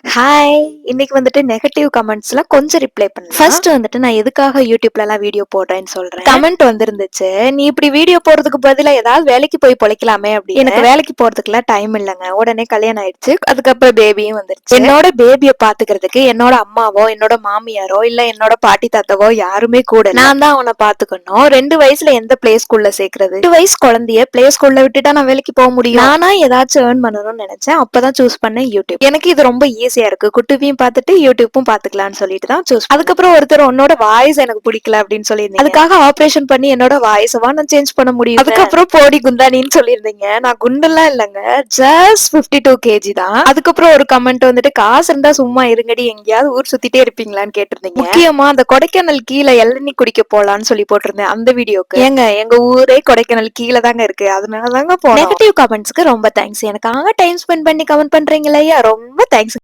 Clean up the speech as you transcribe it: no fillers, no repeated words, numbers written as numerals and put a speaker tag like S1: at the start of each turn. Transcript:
S1: Hi! இன்னைக்கு வந்துட்டு negative கமெண்ட்ஸ்ல கொஞ்சம் ரிப்ளை பண்ணலாம். ஃபர்ஸ்ட் வந்துட்டு நான் எதுக்காக யூடியூப்லலாம் வீடியோ போடுறேன்னு சொல்றேன். கமெண்ட் வந்திருந்துச்சு. "நீ இப்படி வீடியோ போடுறதுக்கு பதிலா ஏதாவது வேலைக்கு போய் பொழைக்கலாமே" அப்படின்னு. எனக்கு வேலைக்கு போறதுக்குலாம் டைம் இல்லங்க. உடனே கல்யாணம் ஆயிடுச்சு. அதுக்கப்புறம் பேபியும் வந்துருச்சு. என்னோட பேபிய பாத்துக்கிறதுக்கு என்னோட அம்மாவோ, என்னோட மாமியாரோ, இல்ல என்னோட பாட்டி தாத்தாவோ யாருமே கூட இல்ல. நான் தான் அவன பாத்துக்கணும். 2 வயசுல எந்த பிளே ஸ்கூல்ல சேர்க்கறது? 2 வயசு குழந்தைய பிளே ஸ்கூல்ல விட்டுட்டா நான் வேலைக்கு போக முடியும்? நானா ஏதாச்சும் ஏர்ன் பண்ணணும்னு நினைச்சேன். அப்பதான் சூஸ் பண்ணேன் யூடியூப். எனக்கு இது ரொம்ப ஈஸியா இருக்கு. குட்டியும் பார்த்துட்டு யூடியூப்பும் பாத்துக்கலாம்னு சொல்லிட்டு தான் சூஸ். அதுக்கப்புறம் ஒருத்தர் உன்னோட வாய்ஸ் எனக்கு பிடிக்கல அப்படின்னு சொல்லியிருந்தீங்க. அதுக்காக ஆபரேஷன் பண்ணி என்னோட வாய்ஸவா நான் சேஞ்ச் பண்ண முடியும். அதுக்கப்புறம் போடி குந்தானின்னு சொல்லியிருந்தீங்க. நான் குண்டெல்லாம் இல்லங்க. ஜஸ்ட் 52 கேஜி தான். அதுக்கப்புறம் ஒரு கமெண்ட் வந்துட்டு காசு இருந்தா சும்மா இருங்கடி எங்கேயாவது ஊர் சுத்திட்டே இருப்பீங்களான்னு கேட்டிருந்தீங்க. முக்கியமா அந்த கொடைக்கானல் கீழே இளநீ குடிக்க போலான்னு சொல்லி போட்டிருந்தேன் அந்த வீடியோக்கு. ஏங்க எங்க ஊரே கொடைக்கானல் கீழே தாங்க இருக்கு. அதனால தாங்க போனோம். நெகட்டிவ் கமெண்ட்ஸ்க்கு ரொம்ப தேங்க்ஸ். எனக்காக டைம் ஸ்பெண்ட் பண்ணி கமெண்ட் பண்றீங்க இல்லையா, ரொம்ப தேங்க்ஸ்.